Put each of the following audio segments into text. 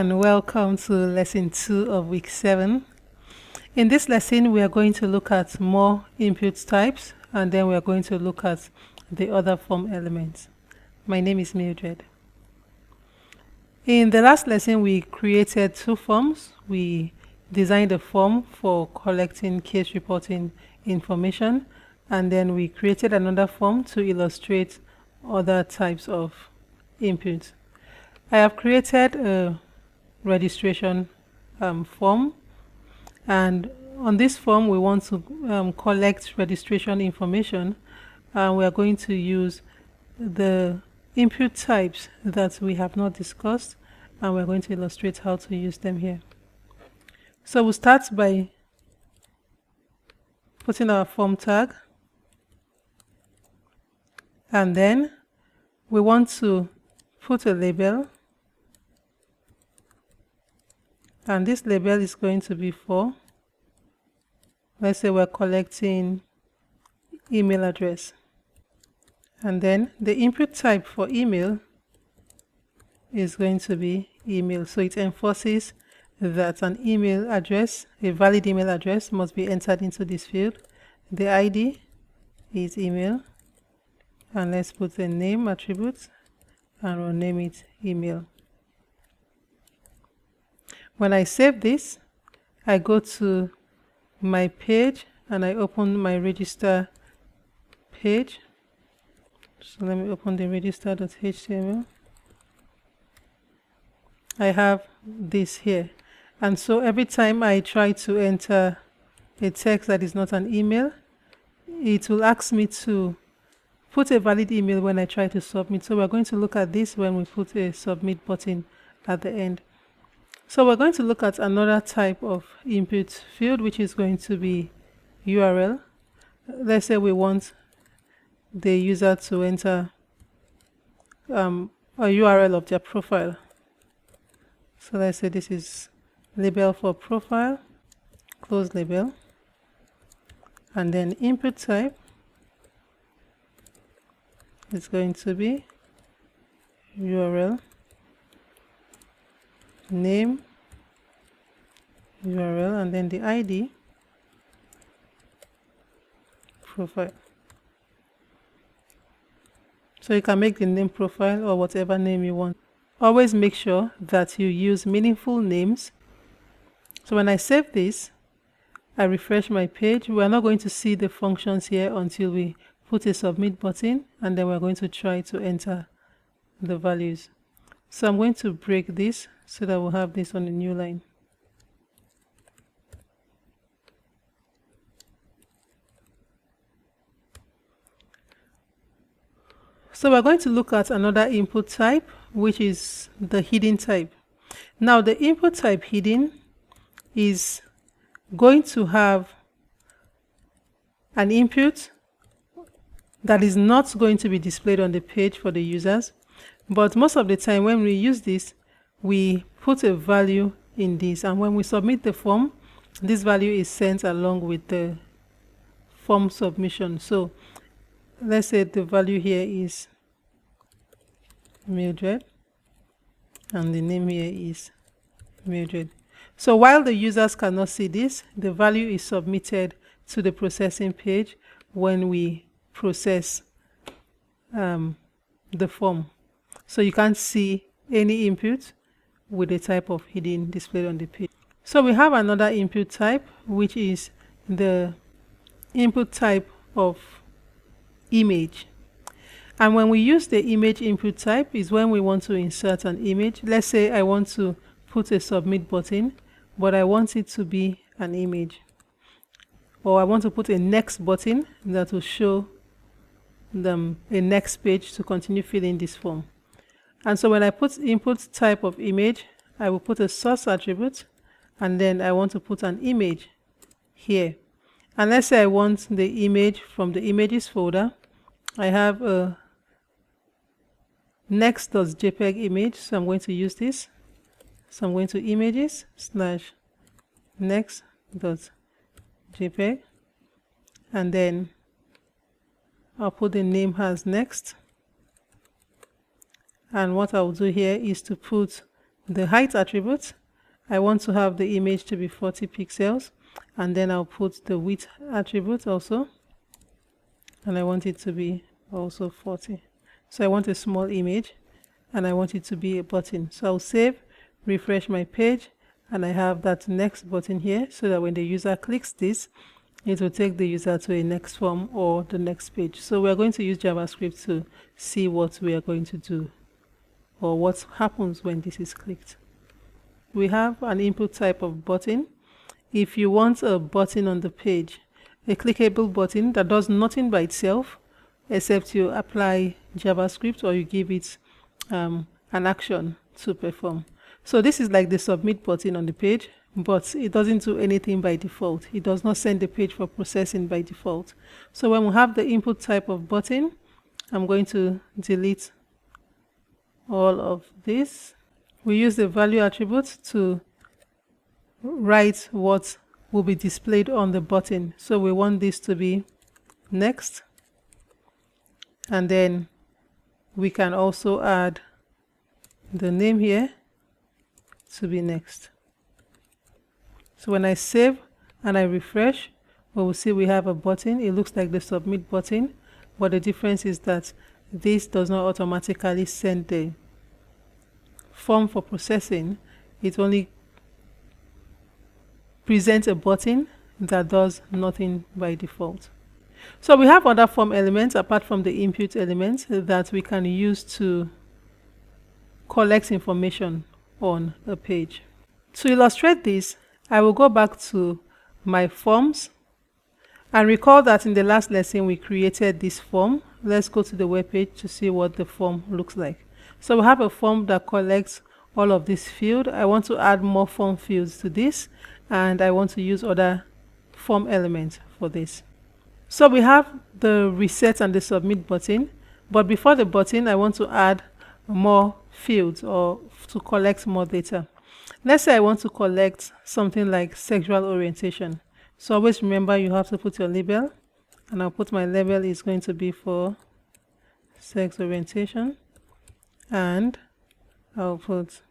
and welcome to lesson 2 of week 7. In this lesson, we are going to look at more input types, and then we are going to look at the other form elements. My name is Mildred. In the last lesson, we created 2 forms. We designed a form for collecting case reporting information, and then we created another form to illustrate other types of input. I have created a registration form, and on this form we want to collect registration information, and we are going to use the input types that we have not discussed, and we're going to illustrate how to use them here. So we'll start by putting our form tag, and then we want to put a label, and this label is going to be for, let's say we're collecting email address, and then the input type for email is going to be email. So it enforces that an email address, a valid email address, must be entered into this field. The ID is email, and let's put a name attribute and we'll name it email. When I save this, I go to my page and I open my register page. So let me open the register.html. I have this here, and so every time I try to enter a text that is not an email, it will ask me to put a valid email when I try to submit. So we're going to look at this when we put a submit button at the end. So we're going to look at another type of input field, which is going to be URL. Let's say we want the user to enter a URL of their profile. So let's say this is label for profile, close label, and then input type is going to be URL, name, URL, and then the ID, profile. So you can make the name profile or whatever name you want. Always make sure that you use meaningful names. So when I save this, I refresh my page. We are not going to see the functions here until we put a submit button, and then we're going to try to enter the values. So I'm going to break this so that we'll have this on a new line. So we're going to look at another input type, which is the hidden type. Now the input type hidden is going to have an input that is not going to be displayed on the page for the users, but most of the time when we use this, we put a value in this, and when we submit the form, this value is sent along with the form submission. So let's say the value here is Mildred, and the name here is Mildred. So while the users cannot see this, the value is submitted to the processing page when we process the form. So you can't see any input with the type of hidden displayed on the page. So we have another input type, which is the input type of image. And when we use the image input type is when we want to insert an image. Let's say I want to put a submit button, but I want it to be an image, or I want to put a next button that will show them a next page to continue filling this form. And so when I put input type of image, I will put a source attribute, and then I want to put an image here. And let's say I want the image from the images folder. I have a next.jpg image, so I'm going to use this. So I'm going to images / next.jpg, and then I'll put the name as next, and what I'll do here is to put the height attribute, I want to have the image to be 40 pixels, and then I'll put the width attribute also, and I want it to be also 40. So I want a small image, and I want it to be a button. So I'll save, refresh my page, and I have that next button here, so that when the user clicks this, it will take the user to a next form or the next page. So we're going to use JavaScript to see what we are going to do, or what happens when this is clicked. We have an input type of button. If you want a button on the page, a clickable button that does nothing by itself except you apply JavaScript or you give it an action to perform. So this is like the submit button on the page, but it doesn't do anything by default. It does not send the page for processing by default. So when we have the input type of button, I'm going to delete all of this. We use the value attribute to write what will be displayed on the button. So we want this to be next, and then we can also add the name here to be next. So when I save and I refresh, we will see we have a button. It looks like the submit button, but the difference is that this does not automatically send the form for processing. It only presents a button that does nothing by default. So we have other form elements apart from the input elements that we can use to collect information on a page. To illustrate this, I will go back to my forms and recall that in the last lesson we created this form. Let's go to the web page to see what the form looks like. So we have a form that collects all of this field. I want to add more form fields to this, and I want to use other form elements for this. So we have the reset and the submit button, but before the button I want to add more fields or to collect more data. Let's say I want to collect something like sexual orientation. So always remember you have to put your label, and I'll put my label is going to be for sex orientation, and I'll put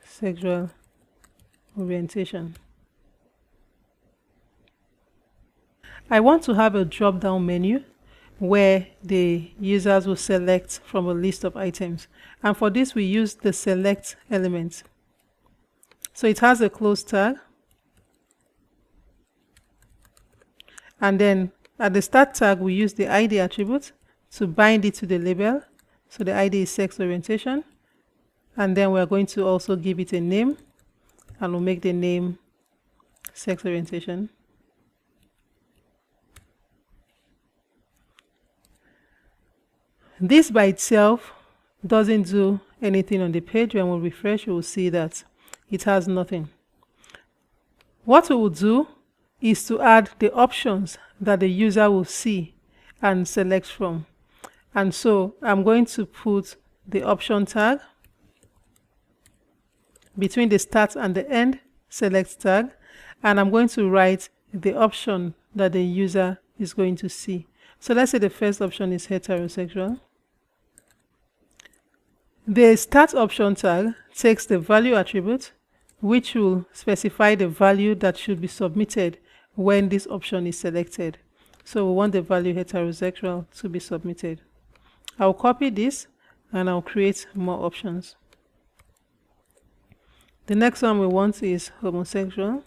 sexual orientation. I want to have a drop-down menu where the users will select from a list of items, and for this we use the select element. So it has a close tag, and then at the start tag we use the ID attribute to bind it to the label. So the ID is sex orientation, and then we're going to also give it a name, and we'll make the name sex orientation. This by itself doesn't do anything on the page. When we refresh, we will see that it has nothing. What we will do is to add the options that the user will see and select from. And so I'm going to put the option tag between the start and the end select tag, and I'm going to write the option that the user is going to see. So let's say the first option is heterosexual. The start option tag takes the value attribute, which will specify the value that should be submitted when this option is selected. So we want the value heterosexual to be submitted. I'll copy this and I'll create more options. The next one we want is homosexual.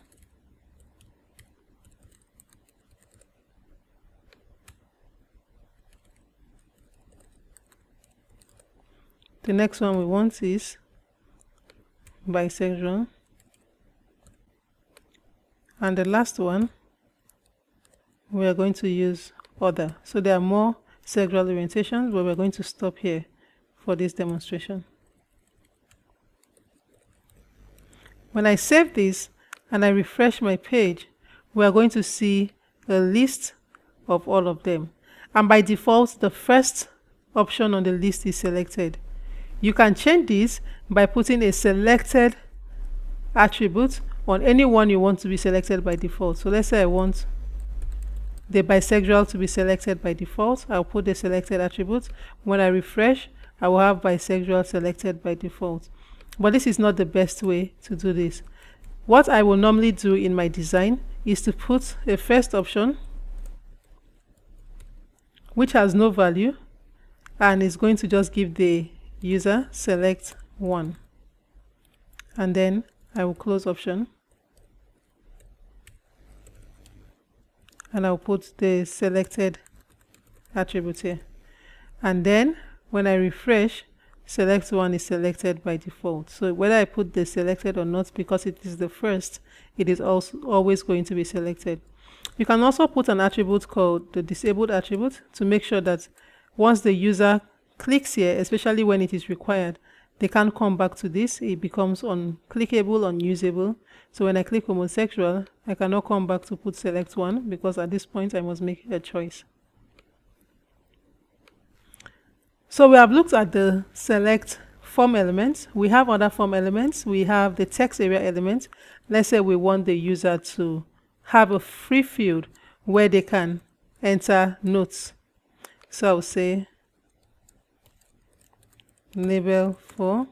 The next one we want is bisexual. And the last one, we are going to use other. So there are more sexual orientations, but we're going to stop here for this demonstration. When I save this and I refresh my page, we are going to see a list of all of them. And by default, the first option on the list is selected. You can change this by putting a selected attribute on any one you want to be selected by default. So let's say I want the bisexual to be selected by default. I'll put the selected attribute. When I refresh, I will have bisexual selected by default. But this is not the best way to do this. What I will normally do in my design is to put a first option which has no value and is going to just give the user select one. And then I will close option. And I'll put the selected attribute here. And then when I refresh, select one is selected by default. So whether I put the selected or not, because it is the first, it is also always going to be selected. You can also put an attribute called the disabled attribute to make sure that once the user clicks here, especially when it is required, they can't come back to this. It becomes unclickable, unusable. So when I click homosexual, I cannot come back to put select one, because at this point I must make a choice. So we have looked at the select form element. We have other form elements. We have the text area element. Let's say we want the user to have a free field where they can enter notes. So I'll say label for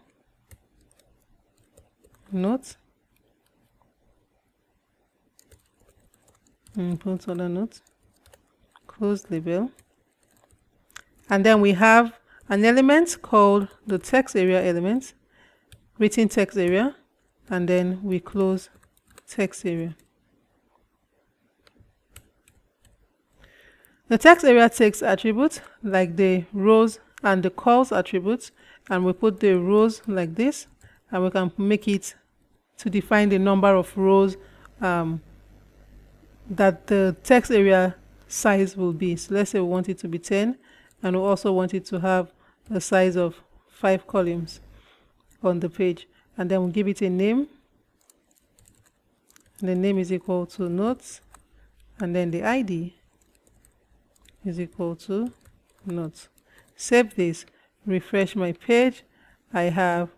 note, input other note, close label. And then we have an element called the text area element, written text area, and then we close text area. The text area takes attributes like the rows and the calls attributes, and we put the rows like this, and we can make it to define the number of rows that the text area size will be. So let's say we want it to be 10, and we also want it to have a size of 5 columns on the page, and then we'll give it a name, and the name is equal to notes, and then the ID is equal to notes. Save this, refresh my page, I have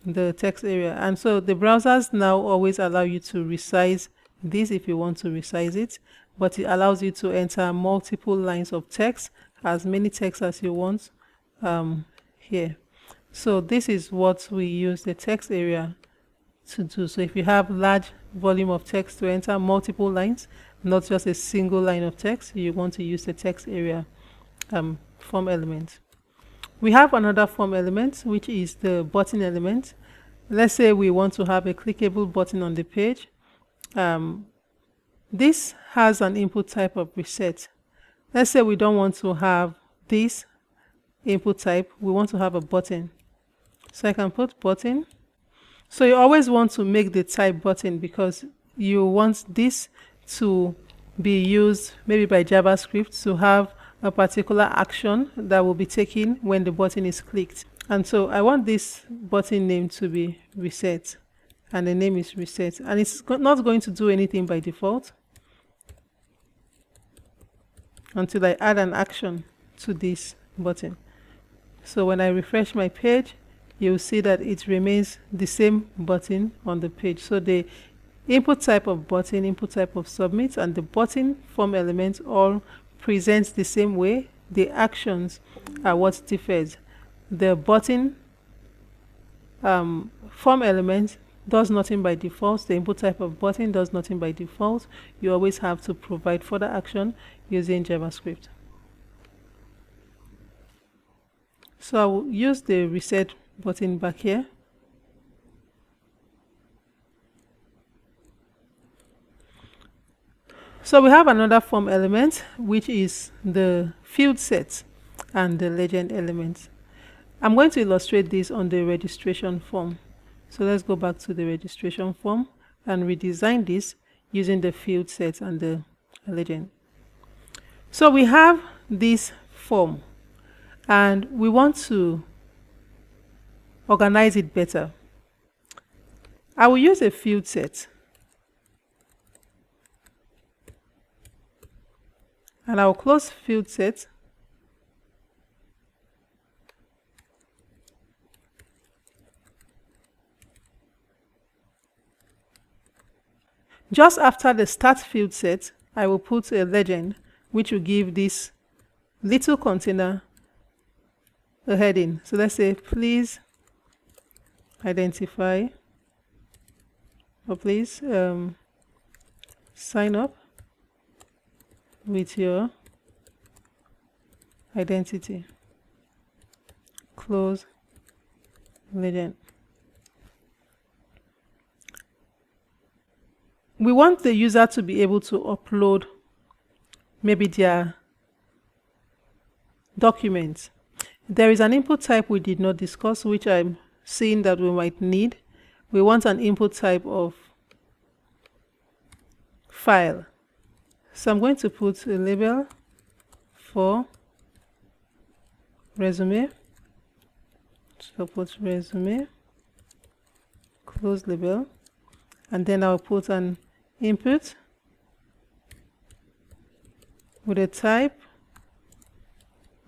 the text area. And so the browsers now always allow you to resize this if you want to resize it, but it allows you to enter multiple lines of text, as many text as you want here. So this is what we use the text area to do. So if you have large volume of text to enter multiple lines, not just a single line of text, you want to use the text area form element. We have another form element, which is the button element. Let's say we want to have a clickable button on the page. This has an input type of reset. Let's say we don't want to have this input type, we want to have a button. So I can put button. So you always want to make the type button, because you want this to be used maybe by JavaScript to have a particular action that will be taken when the button is clicked. And so I want this button name to be reset, and the name is reset, and it's not going to do anything by default until I add an action to this button. So when I refresh my page, you'll see that it remains the same button on the page. So the input type of button, input type of submit, and the button form element all presents the same way. The actions are what differs. The button form element does nothing by default. The input type of button does nothing by default. You always have to provide further action using JavaScript. So I will use the reset button back here. So we have another form element, which is the field set and the legend element. I'm going to illustrate this on the registration form. So let's go back to the registration form and redesign this using the field set and the legend. So we have this form, and we want to organize it better. I will use a field set, and I will close field set. Just after the start field set, I will put a legend, which will give this little container a heading. So let's say, please identify, or please sign up with your identity. Close legend. We want the user to be able to upload maybe their documents. There is an input type we did not discuss, which I'm seeing that we might need. We want an input type of file. So I'm going to put a label for resume. So put resume, close label, and then I'll put an input with a type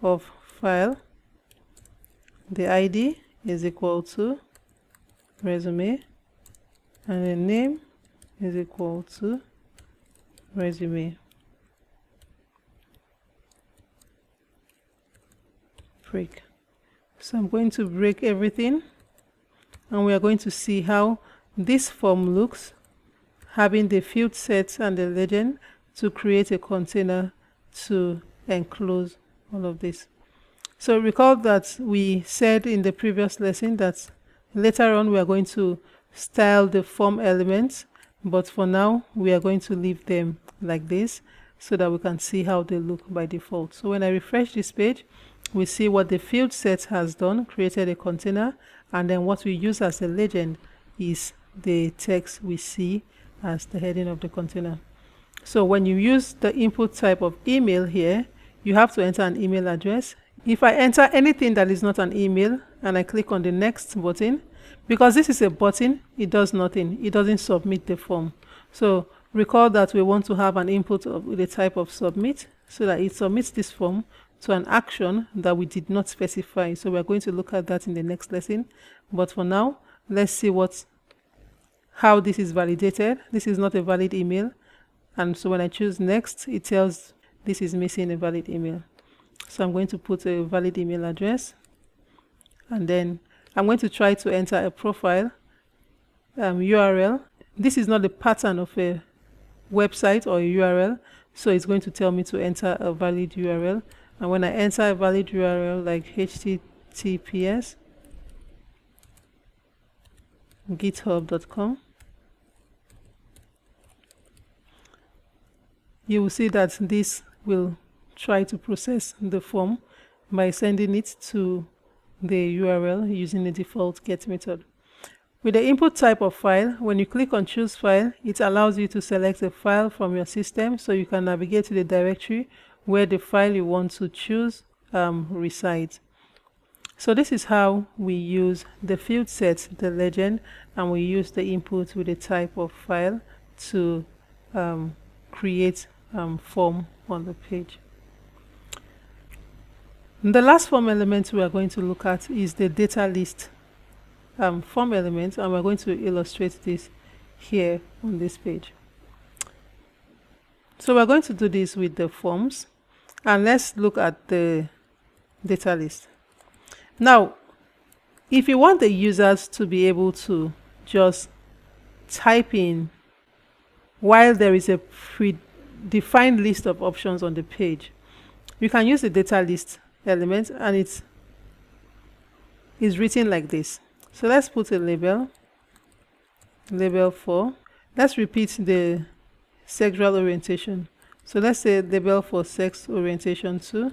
of file. The ID is equal to resume, and the name is equal to resume. Break. So I'm going to break everything, and we are going to see how this form looks, having the field sets and the legend to create a container to enclose all of this. So recall that we said in the previous lesson that later on we are going to style the form elements, but for now we are going to leave them like this so that we can see how they look by default. So when I refresh this page, we see what the field set has done, created a container, and then what we use as a legend is the text we see as the heading of the container. So when you use the input type of email here, you have to enter an email address. If I enter anything that is not an email and I click on the next button, because this is a button, it does nothing. It doesn't submit the form. So recall that we want to have an input with a type of submit so that it submits this form to an action that we did not specify. So we're going to look at that in the next lesson. But for now, let's see how this is validated. This is not a valid email. And so when I choose next, it tells this is missing a valid email. So I'm going to put a valid email address, and then I'm going to try to enter a profile URL. This is not the pattern of a website or a URL, so it's going to tell me to enter a valid URL. And when I enter a valid URL like https github.com, you will see that this will try to process the form by sending it to the URL using the default get method. With the input type of file, when you click on choose file, it allows you to select a file from your system so you can navigate to the directory where the file you want to choose resides. So this is how we use the field set, the legend, and we use the input with a type of file to create form on the page. The last form element we are going to look at is the data list form element, and we're going to illustrate this here on this page. So we're going to do this with the forms, and let's look at the data list. Now, if you want the users to be able to just type in while there is a predefined list of options on the page, you can use the data list element, and it is written like this. So let's put a label for, let's repeat the sexual orientation. So let's say label for sex orientation 2,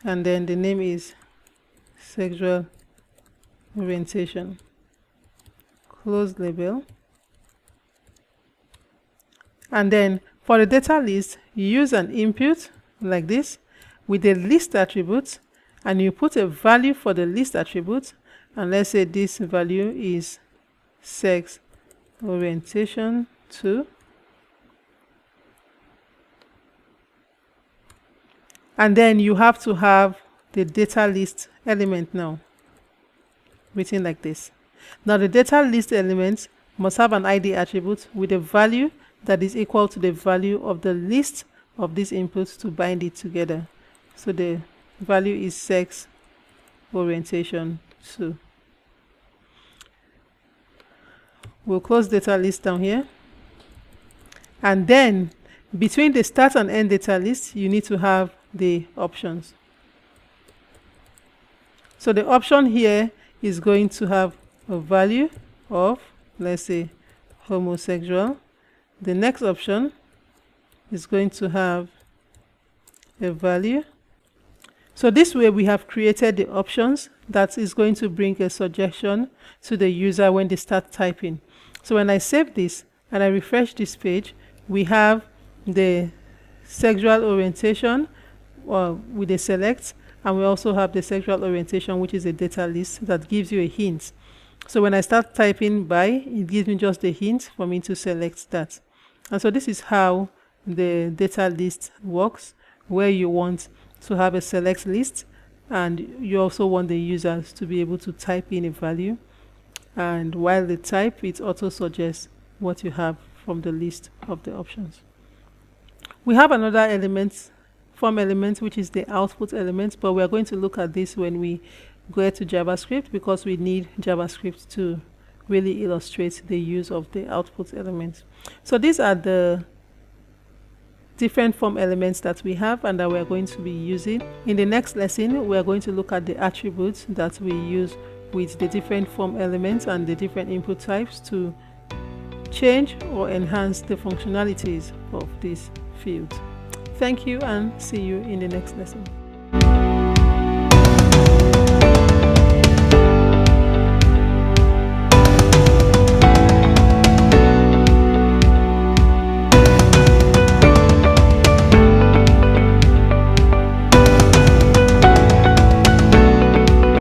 and then the name is sexual orientation. Close label. And then for the data list, you use an input like this with the list attribute, and you put a value for the list attribute, and let's say this value is sex orientation 2. And then you have to have the data list element now written like this. Now the data list element must have an ID attribute with a value that is equal to the value of the list of these inputs to bind it together. So the value is sex orientation 2. We'll close data list down here. And then between the start and end data list, you need to have the options. So the option here is going to have a value of, let's say, homosexual. The next option is going to have a value. So this way we have created the options that is going to bring a suggestion to the user when they start typing. So when I save this and I refresh this page, we have the sexual orientation with a select, and we also have the sexual orientation, which is a data list that gives you a hint. So when I start typing by, it gives me just a hint for me to select that. And so this is how the data list works, where you want to have a select list, and you also want the users to be able to type in a value, and while they type, it auto suggests what you have from the list of the options. We have another element, form element, which is the output element, but we are going to look at this when we go to JavaScript, because we need JavaScript to really illustrate the use of the output element. So these are the different form elements that we have and that we are going to be using. In the next lesson, we are going to look at the attributes that we use with the different form elements and the different input types to change or enhance the functionalities of this field. Thank you, and see you in the next lesson.